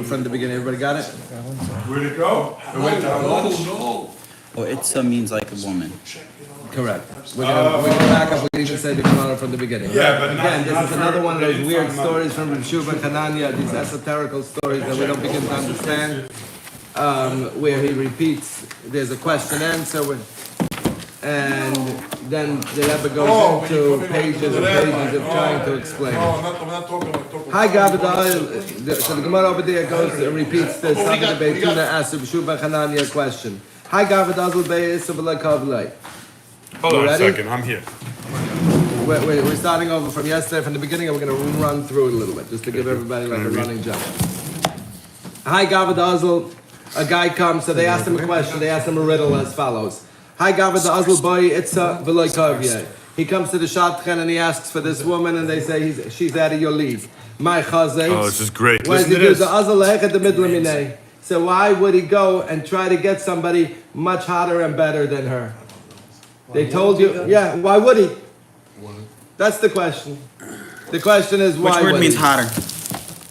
from the beginning. Everybody got it? Where'd it go? No. Oh, itza means like a woman. Correct. We're gonna back up. We even say the Gemara from the beginning. Yeah, but again, not this is another one of those weird from, stories from Rav Shua ben Hanania, these esoterical stories that we don't begin to understand. Where he repeats, there's a question answer, and then the Rebbe goes into pages and pages of trying to explain. No, I'm not talking. Hi, Gavada. So the Gemara over there goes and repeats the Sabbath Beituna asked Rav Shua ben Hanania question. Hi, Gavada. Hold on a second, I'm here. We're starting over from yesterday, from the beginning, and we're going to run through it a little bit, just to give everybody like a running jump. Hi, Gavad Azul. A guy comes, so they asked him a question, they asked him a riddle as follows. Hi, Gavad Azul, boy, itza v'loy kavye. He comes to the shadchan and he asks for this woman, and they say she's out of your league. My chazay. Oh, this is great. Why Listen to does he do this. the Azul lech at the middle minay? So why would he go and try to get somebody much hotter and better than her? They told you, yeah, why would he? That's the question. The question is why Which word would means he? hotter?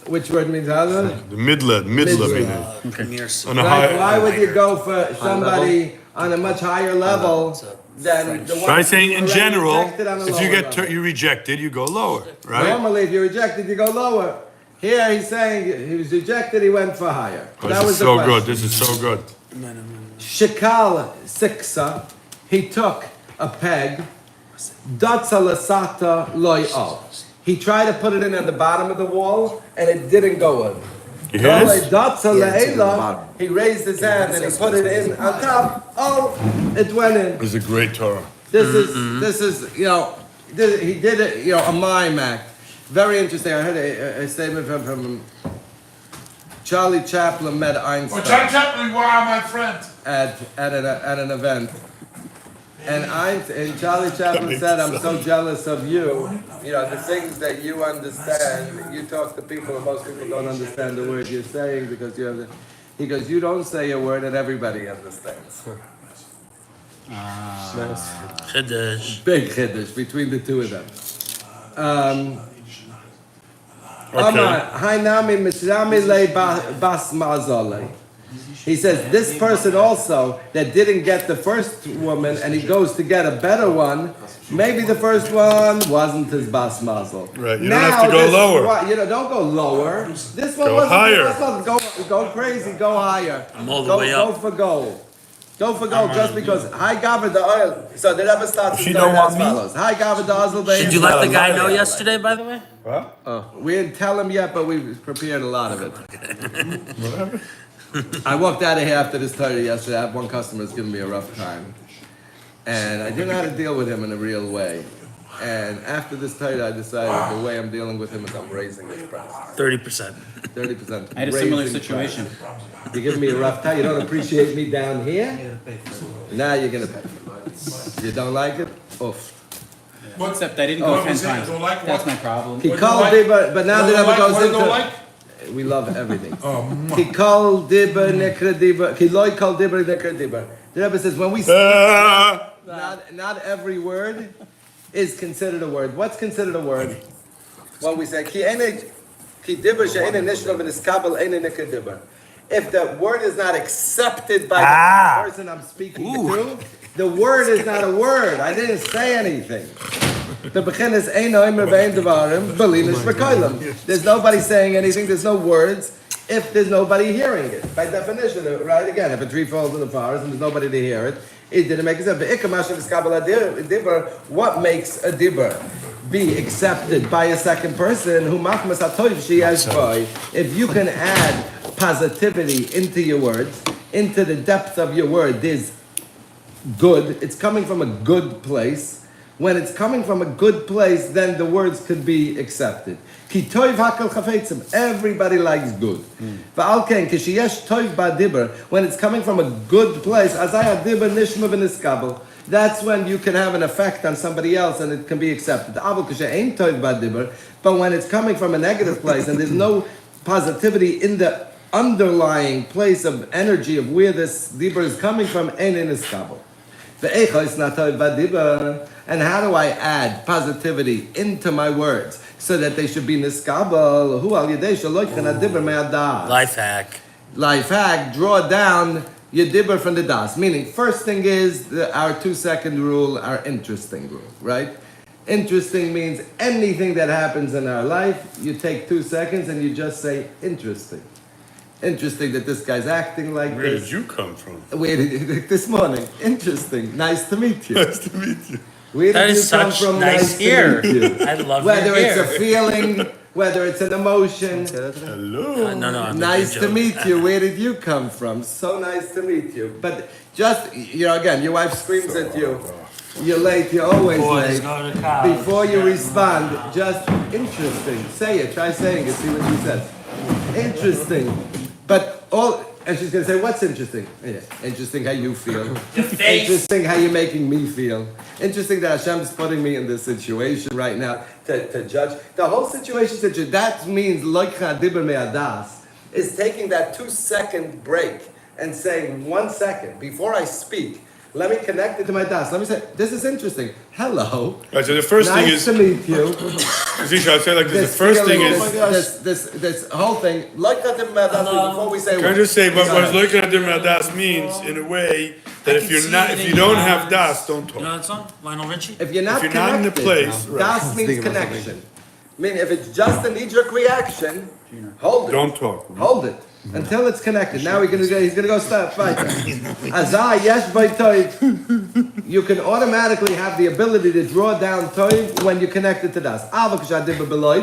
Which word means hotter? The midla meaning. Okay. On a Right, high, why would you go for somebody on a much higher level than the one? By saying in already general, rejected on a if you lower get level? you rejected, you go lower, right? Normally, if you're rejected, you go lower. Here, he's saying he was rejected, he went for higher. Oh, That this was is the so question. good. This is so good. Shikal siksa, he took a peg. Datsa lasata loy al. He tried to put it in at the bottom of the wall, and it didn't go in. You hear this? Datsa le'ela, he raised his hand and he put it in on top. Oh, it went in. This is a great Torah. This is, he did it, a mime act. Very interesting. I heard a statement from Charlie Chaplin met Einstein. Charlie Chaplin, where are my friends? At an event. And Charlie Chaplin said, I'm so jealous of you. The things that you understand, you talk to people and most people don't understand the word you're saying because you have the... He goes, you don't say a word that everybody understands. Chiddush. Big chiddush between the two of them. He says, this person also that didn't get the first woman and he goes to get a better one, maybe the first one wasn't his bas mazel. Right, you don't have to go lower. Don't go lower. This one Go wasn't higher. his bas mazel. Go crazy, go higher. I'm all the way up. Go for gold. Go for gold just because. Hi, Gavin, the oil. So the Rebbe starts She to don't want as me? follows. Hi, Gavin, the Osel. Did you let the guy know yesterday, by the way? What? We didn't tell him yet, but we prepared a lot of it. I walked out of here after this Torah yesterday. I had one customer who's giving me a rough time. And I didn't know how to deal with him in a real way. And after this Torah, I decided the way I'm dealing with him is I'm raising his price. 30%. 30%. I had a similar Raising situation. price. You're giving me a rough time. You don't appreciate me down here? Now you're going to pay. You don't like it? Oof. Except I didn't go 10 you times. don't like That's what? my problem. He What called do you Dibber, but now the Rebbe goes What do you into... like? We love everything. Oh, He called Dibber, Nekra Dibber. He loy called Dibber, Nekra Dibber. The Rebbe says, when we speak, not every word is considered a word. What's considered a word? When we say, Ki Dibber she'ene nishno v'niskabel ene Nekra Dibber. If the word is not accepted by the person I'm speaking to, the word is not a word. I didn't say anything. The begin is ein oimer ve'ein devarim belinish v'koilem. There's nobody saying anything. There's no words. If there's nobody hearing it, by definition, right? Again, if a tree falls in the forest and there's nobody to hear it, it didn't make sense. What makes a dibber be accepted by a second person? Who machmas hatoiv she has by? If you can add positivity into your words, into the depth of your word, there's good. It's coming from a good place. When it's coming from a good place, then the words could be accepted. Ki toiv hakol chafetzim. Everybody likes good. V'al ken kishiyesh toiv ba'dibber. When it's coming from a good place, azay adibber nishma v'niskabel. That's when you can have an effect on somebody else and it can be accepted. Avol kishe'ein toiv ba'dibber. But when it's coming from a negative place and there's no positivity in the underlying place of energy of where this dibber is coming from, ein niskabel. And how do I add positivity into my words so that they should be niskabel? Life hack. Life hack, draw down your dibber from the das. Meaning, first thing is our 2-second rule, our interesting rule, right? Interesting means anything that happens in our life, you take 2 seconds and you just say, interesting. Interesting that this guy's acting like Where this. did you come from? This morning. Interesting. Nice to meet you. Nice to meet you. Where That did is you come such from? nice to hair. meet you. I love Whether your it's hair. a feeling, whether it's an emotion. Hello. No, I'm Nice making a to joke. meet you. Where did you come from? So nice to meet you. But just, again, your wife screams at you. You're late, you're always Boys late. go to college. Before you respond, just interesting. Say it, try saying it, see what she says. Interesting. But and she's gonna say, what's interesting? Yeah. Interesting how you feel. Your face. Interesting how you're making me feel. Interesting that Hashem's putting me in this situation right now to judge. The whole situation that means loikcha dibur me'adas is taking that 2-second break and saying 1 second before I speak. Let me connect it to my das. Let me say, this is interesting. Hello. Right, so the first Nice thing is, to meet you. Zisha, I'd say like this, the first thing feeling, is, this whole thing. Loikcha dibur me'adas before we say can I just say, but what looking at the das means in a way that if you don't have das, don't You know talk. that song? Lionel Richie? If you're not If you're not in the connected, place, right. das means connection. I mean, if it's just a knee-jerk reaction, hold it. Don't talk. Hold it until it's connected. Now he's gonna go step right. Azah yesh by toiv. You can automatically have the ability to draw down toiv when you connect it to das.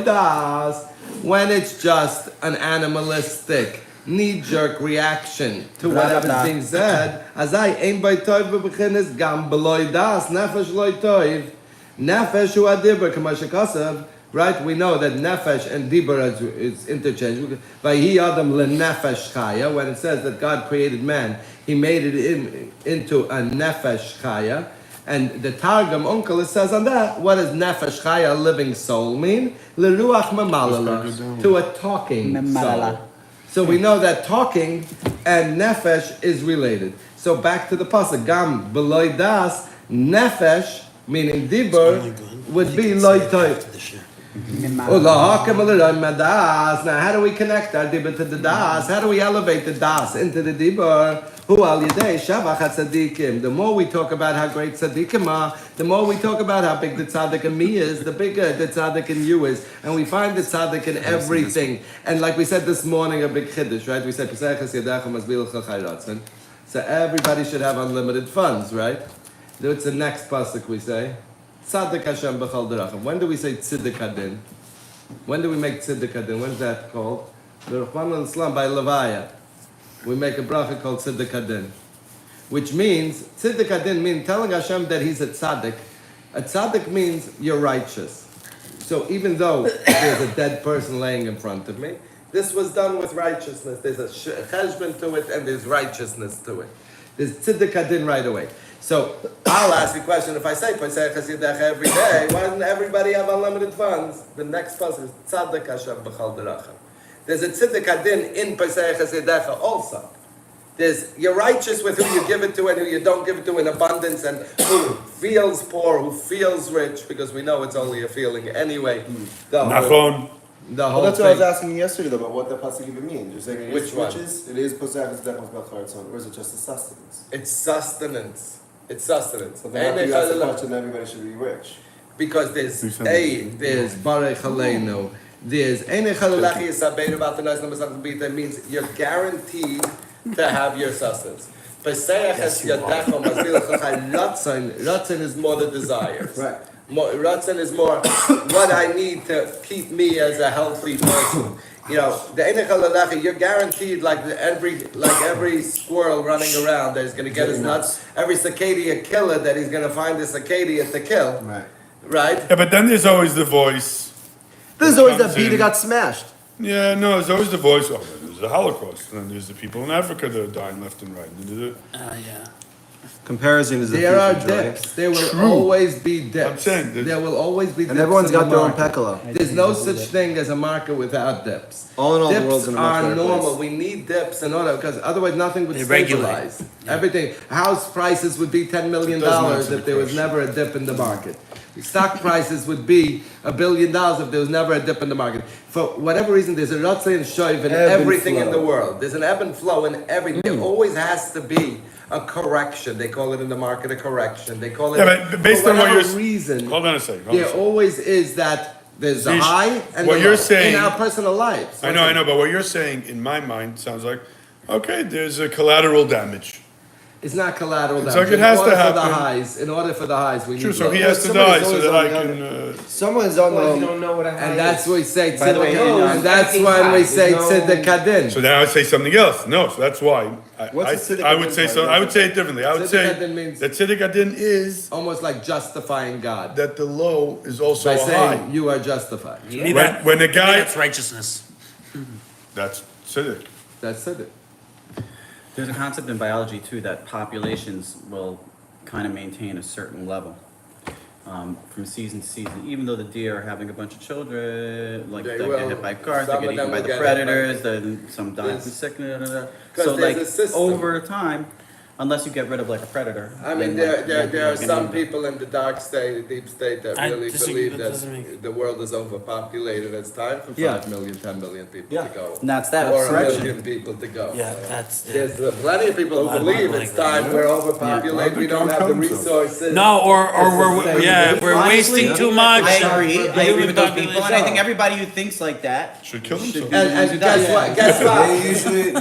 Das. When it's just an animalistic knee-jerk reaction to whatever's being said. Azai ein by toiv bebechinis gam beloy das nefesh loy toiv. Nefesh hu adibur k'ma shekasav. Right, we know that nefesh and dibur is interchangeable. Vayhi adam lenefesh chaya. When it says that God created man, He made it into a nefesh chaya. And the Targum Uncle says on that, what does nefesh chaya, living soul, mean? Leruach memalala, to a talking soul. So we know that talking and nefesh is related. So back to the pasuk, gam beloy das, nefesh, meaning dibur, would be loy toiv. Now, how do we connect our dibur to the das? How do we elevate the das into the dibur? The more we talk about how great tzaddikim are, the more we talk about how big the tzaddik in me is, the bigger the tzaddik in you is. And we find the tzaddik in everything. And like we said this morning, a big chiddush, right? We said, so everybody should have unlimited funds, right? It's the next pasuk we say. Tzaddik Hashem b'chol derachim. When do we say tziddik hadin? When do we make tziddik hadin? When's that called? The Rahman al-Islam by Levaya. We make a bracha called tziddik hadin. Which means, tziddik hadin means telling Hashem that He's a tzaddik. A tzaddik means you're righteous. So even though there's a dead person laying in front of me, this was done with righteousness. There's a cheshbon to it and there's righteousness to it. There's tziddik hadin right away. So I'll ask a question. If I say Pesach Hasidach every day, why doesn't everybody have unlimited funds? The next pasuk is Tzaddik Hashem b'chal derachim. There's a tziddik hadin in Pesach Hasidach also. You're righteous with who you give it to and who you don't give it to in abundance, and who feels poor, who feels rich, because we know it's only a feeling anyway. Nachon. The whole Well, that's thing. what I was asking you yesterday though, about what the pasuk even means. You're saying Which one? it is posach is definitely or is it just a sustenance? It's sustenance. It's sustenance. So then after you ask the question, everybody should be rich. Because there's Barech Aleinu, there's that means you're guaranteed to have your sustenance. Ratzon is more the desires. Right. Ratzon is more what I need to keep me as a healthy person. The Einech Halalachi, you're guaranteed like every squirrel running around that is going to get his nuts, every cicada killer that he's going to find the cicada to kill. Right? Yeah, but then there's always the voice. There's always that Comes bee in. that got smashed. Yeah, no, there's always the voice. Oh, there's the Holocaust. And then there's the people in Africa that are dying left and right. Yeah. Comparison is the There are thief of joy. dips. There will always be dips. I'm saying that- there will always be dips. And everyone's in the got their own market. pekala. There's no such thing as a market without dips. All in all, the Dips world's in a much are better normal. place. We need dips in order because otherwise nothing would They regulate. stabilize. Everything. House prices would be $10 million It doesn't answer if the there was question. never a dip in the market. Stock prices would be $1 billion if there was never a dip in the market. For whatever reason, there's a Ratzah and Shoiv in Ebb and everything in flow. the world. There's an ebb and flow in everything. There always has to be a correction. They call it in the market a correction. They call it Yeah, but based for on what whatever you're reason. Hold on a second. hold on a There second. always is that there's a These- high and what the you're low saying- in our personal lives. I know, but what you're saying in my mind sounds like, okay, there's a collateral damage. It's not collateral It's damage. like it has to in order for the happen. highs, in order for the highs, we True, need so lows. he has to Somebody's die so always that on I the can. Someone's on Well, you the. don't know what a high And that's is. why we say By the way, tzedek, and that's everything's when we high. say There's no- tzedek kadin. So then I would say something else. No, so that's why. What's the tzedek I would adin say part? so. I would say it differently. I would Tzedek say adin means- that tzedek adin is Almost like justifying God that the low is also by a saying high. you are justified. To me, When a to me, guy, that's righteousness. that's tzedek. That's tzedek. There's a concept in biology too that populations will kind of maintain a certain level from season to season. Even though the deer are having a bunch of children, like They they will. get hit by cars, Some they get of them eaten by will the get hit by- predators, then some die There's- from sickness. 'Cause So there's like a system. over time, unless you get rid of like a predator. I mean, then, like, there you're are gonna some end up- people in the dark state, the deep state, that I really disagree. believe That that doesn't make- the world is overpopulated. It's time for Yeah. 5 million, 10 million people Yeah. to go. And that's that Or a correction. million people to go. Yeah, that's. There's plenty of people A who lot of believe people it's like that. time, we're overpopulated, we don't have the resources. No, or It's the we're same. we're Honestly, wasting too much. I agree. The I agree human with those people, and I population. think everybody who thinks like that Should kill should himself. be the ones who And die. guess what? Guess They what? usually.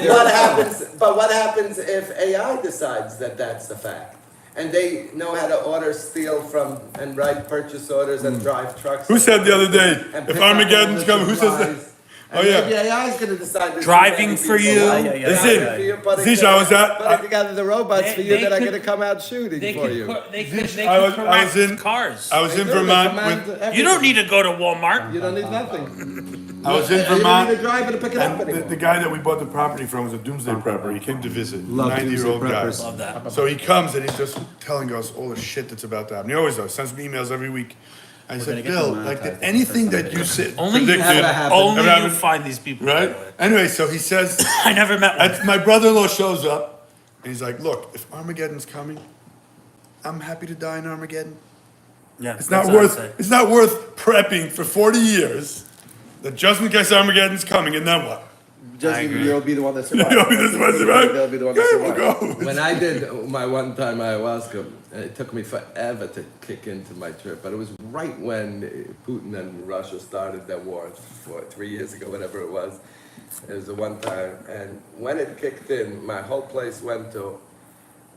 What happens if AI decides that that's the fact? And they know how to order, steal from, and write purchase orders and drive trucks. Who said the other day, and if pick up Armageddon's all the coming, who says that? supplies? Oh, And yeah. maybe AI is going to decide this. Driving for you. Driving Listen, for you, putting Zish, I was at- putting together the robots for you They that are could- going to come out shooting They for you. could, they This- could, they I could was- I was correct in- cars. I was in They do, they Vermont command with, everything. You don't need to go to Walmart. You don't need nothing. I was in You don't Vermont. need to drive it to pick it up And anymore. the guy that we bought the property from was a doomsday prepper. He came to visit, Love 90-year-old doomsday guy. preppers. Love that. So he comes and he's just telling us all the shit that's about to happen. He always does. Sends me emails every week. I gonna said, get Bill, demonetized like if the anything first that time you they said Only you predicted, Never happened. Only Never you happened. find these people. by right? the way. Anyway, so he says, I never met one. my brother-in-law shows up and he's like, look, if Armageddon's coming, I'm happy to die in Armageddon. Yeah, It's that's not what I'd say. it's not worth prepping for 40 years that just in case Armageddon's coming and then what? Just agree. you'll be the one that survives. You'll be the one that survives. They'll be the one that Okay, we'll survives. go. When I did my one time ayahuasca, it took me forever to kick into my trip, but it was right when Putin and Russia started their war, 3 years ago, whatever it was. It was the one time, and when it kicked in, my whole place went to,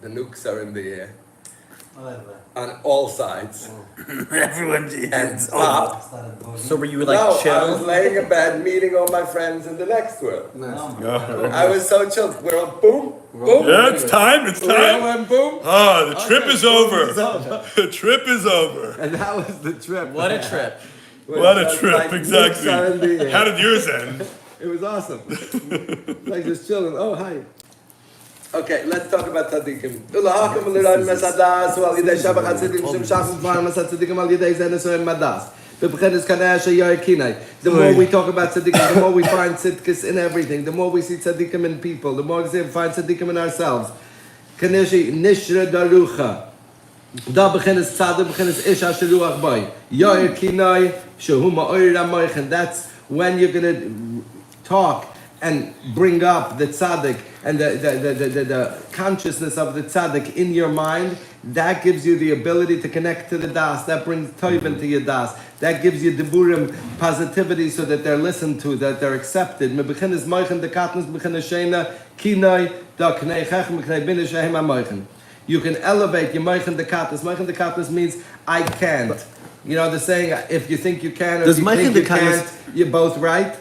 the nukes are in the air, on all sides, Everyone and is pop. So were you like No, I was chill? laying in bed meeting all my friends in the next world. Yeah, I was so chill. We're all boom, boom. it's time, it's We all time. went boom. Oh, the trip Okay, is boom, over. it's over. The trip is over. And that was the trip. What a trip. What a It was trip, like exactly. nukes are in the air. How did yours end? It was awesome. Like just chilling. Oh, hi. Okay, let's talk about tzaddikim. Ulahakim l'roim mesadas u'al yidei shabach hatzidim shem shachim dvarim es hatzaddikim al yidei zenes u'em madas. B'b'chedes kanei asher yoyer kinai. The more we talk about tzaddikim, the more we find tzidkis in everything. The more we see tzaddikim in people, the more we find tzaddikim in ourselves. Kaneshi nishra darucha. Da b'chedes tzaddik b'chedes ish asher ruach boi. Yoyer kinai shehu ma'oir ha'moich. And that's when you're gonna talk and bring up the tzaddik and the consciousness of the tzaddik in your mind. That gives you the ability to connect to the das. That brings toiv into your das. That gives you diburim, positivity, so that they're listened to, that they're accepted. Mebechinas moichen dekatnas bechinas sheina kinoi da knei chechem knei bina shehem amoichen. You can elevate your moichen dekatnas. Moichen dekatnas means I can't. You know the saying, if you think you can or Does if you moichen think you dekatnas- can't, you're both right.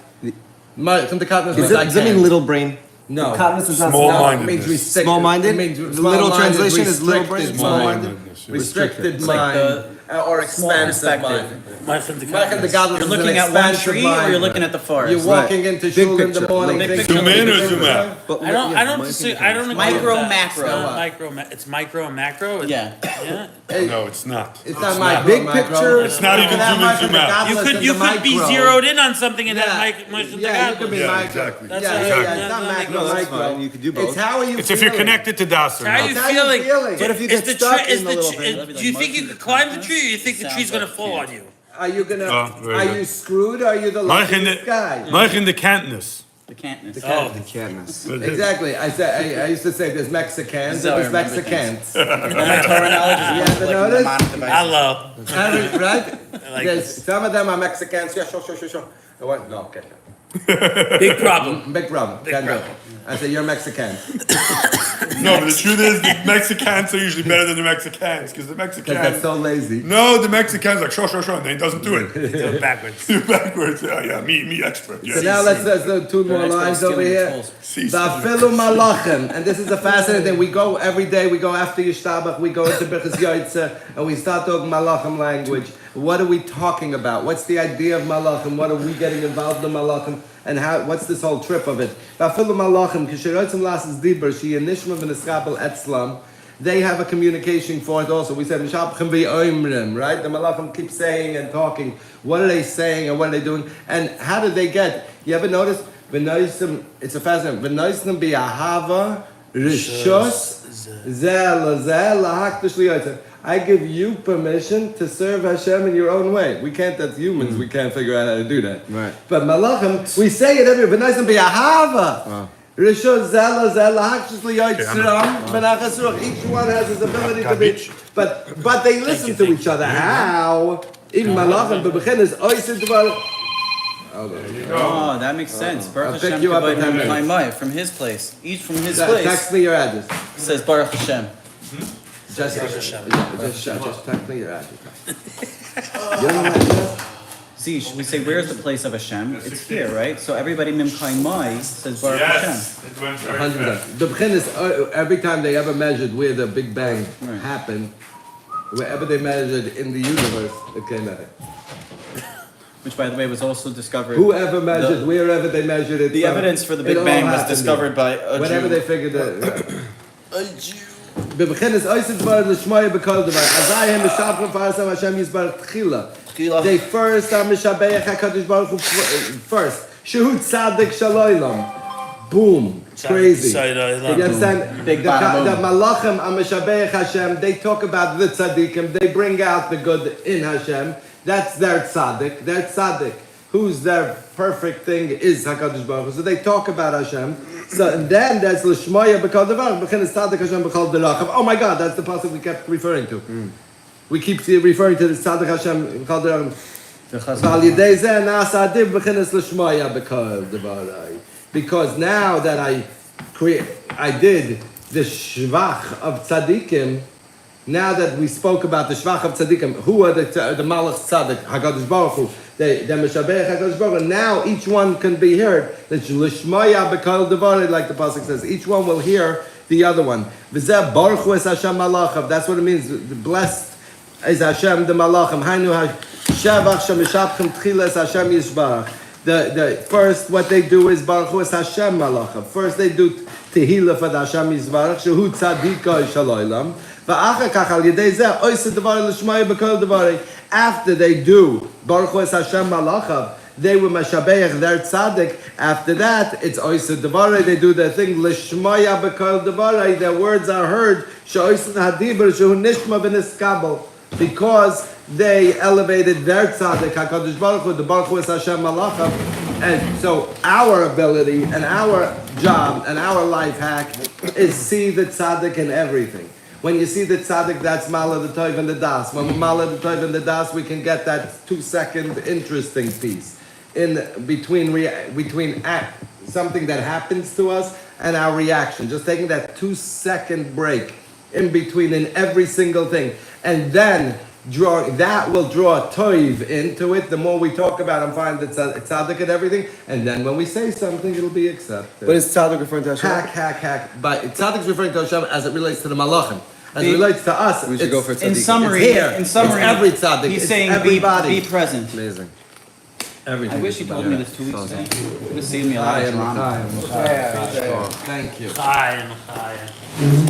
Moichen dekatnas means Does I it mean can't. little brain? No. Katniss is not Small No, mindedness. it means restricted. Small-minded? It means The literal small-minded, translation is little brain, restricted small-minded? mind. Restricted It's like mind. or Small expansive perspective. mind. Martin the Martin the Godless. godless You're is an looking at one expansive tree or mind. you're looking at the forest? You're walking into shul in the morning. Big thinking- Zoom in or zoom out? But I don't disagree. I don't agree Micro, with that. macro. It's not micro. It's micro and macro. Yeah. Yeah. No, it's not. It's not micro. Big micro. picture. It's not You even can have zoom in, Martin zoom the out. godless You in could the be micro. zeroed in on something and Yeah, that Martin the yeah, you could be Godless. Yeah, micro. exactly. That's Yeah, right. yeah, yeah. Yeah, It's not that macro, makes sense. micro. Fine, you could do both. It's how are you It's if you're feeling. connected to Das or How are not. you How you feeling? feeling? But if you Is get the stuck tree? Is in the the little tree? bit, Do you think you could climb the tree, or you think the tree's gonna fall on you? Are you gonna? Oh, very Are good. you screwed? Or are you the Mike in luckiest guy? the Mike in the Cantness. The cantness. Oh, The canvas. Exactly. I used to say there's Mexicans So I and there's remember Mexicans. My Torah knowledge is You ever like notice? mnemonic devices. hello. Right? like There's, this. some of them are Mexicans. Yeah, sure. I went, no, okay. Big problem. Big problem. Can't do it. problem. I said, you're Mexican. No, but the truth is, the Mexicans are usually better than the Mexicans because the Because that's Mexicans. so lazy. No, the Mexicans like sure, and then he doesn't do it. Do it backwards. Backwards. Yeah, me expert. Yeah. So now let's do two more expert lines stealing over the here. tools. See, Bafilu malachim, and this is a fascinating thing. We go every day. We go after Yishtabach. We go into Birchas Yaitze, and we start talking malachim language. What are we talking about? What's the idea of malachim? What are we getting involved in malachim? And how? What's this whole trip of it? Bafilu malachim, kisherotzim lasses diber, she nishma v'neskabel etzlam. They have a communication for it also. We said, Mishabchim v'oimrim, right? The malachim keep saying and talking. What are they saying and what are they doing? And how did they get? You ever notice? V'noisim, it's a fascinating. V'noisim bi'ahava rishos zeh lahakdash liyotzim. I give you permission to serve Hashem in your own way. We can't, as humans, we can't figure out how to do that. Right. But malachim, we say it everywhere. V'noisim bi'ahava. Rishos zeh lahakdash liyotzim. V'nachas ruach. Each one has his ability to be. But they listen to each other. How? Even malachim, but bechin is oisid dvar. Oh, that makes sense. Baruch I'll pick Hashem you up in Kavod 10 minutes. Hamid from his place. Each from his Text place me your address. says Baruch Hashem. Just text me your address. You don't know my address? See, we say, where's the place of Hashem? It's here, right? So everybody Mim Mai says Baruch Yes, it went very fast. 100%. The B'chin is every time they ever measured where the Big Bang Right. happened, wherever they measured in the universe, it came out. Which, by the way, was also discovered. Whoever measured, wherever they measured it. The from, evidence for the it Big all Bang was happened discovered by there. a Whenever Jew. they figured that. A Jew. B'chin is oisid dvar l'shmoya b'kol dvar. Azayim mishabchim farasam Hashem yisbar tchila. They first are mishabeach HaKadosh Baruch Hu first. Shehu tzaddik shaloilam. Boom. Crazy. You understand? Big The bada boom. malachim are mishabeach Hashem. They talk about the tzaddikim. They bring out the good in Hashem. That's their tzaddik. Their tzaddik. Who's their perfect thing is HaKadosh Baruch Hu. So they talk about Hashem. So and then there's l'shmoya b'kol devar. B'chen is tzaddik Hashem b'kol derachim. Oh my God, that's the pasuk we kept referring to. We keep referring to the tzaddik Hashem b'kol derachim. Because now that I did the shvach of tzaddikim, now that we spoke about the shvach of tzaddikim, who are the malach tzaddik, HaKadosh Baruch Hu, the Meshabech HaKadosh Baruch Hu, now each one can be heard. The lishmaya b'kol devar, like the pasuk says, each one will hear the other one. V'zeh baruch hu es Hashem malachav. That's what it means. Blessed is Hashem the malachim. Hainu Shavach Shemishapchem Tchilas Hashem Yishbarach. The first what they do is Baruch Hu es Hashem Malacha. First they do Tehillah for the Hashem Yishbarach Shehu Tzadika Shaloilam. Va'achar kach al yedei zeh oiseh devar l'shmaya b'kol devari. After they do Baruch Hu es Hashem Malacha, they will mashabeach their tzaddik. After that, it's oiseh devari. They do their thing l'shmaya b'kol devari. Their words are heard. She'oiseh hadiber shehu nishma v'niskabel. Because they elevated their tzaddik, HaKadosh Baruch Hu, the Baruch Hu es Hashem Malacha. And so our ability and our job and our life hack is see the tzaddik in everything. When you see the tzaddik, that's Mala the Toiv and the Das. When we Mala the Toiv and the Das, we can get that 2-second interesting piece in between something that happens to us and our reaction. Just taking that 2-second break in between in every single thing. And then that will draw toiv into it. The more we talk about and find the tzaddik and everything, and then when we say something, it'll be accepted. But is tzaddik referring to Hashem? Hack. But tzaddik is referring to Hashem as it relates to the malachim. As it relates to us, We should go for it's, In tzaddik. summary, It's here. in summary, It's every tzaddik. he's It's saying everybody. be present. Amazing. everything. I wish he told me this 2 weeks ago. It would have saved me a lot of drama. Thank you. Chayim, chayim.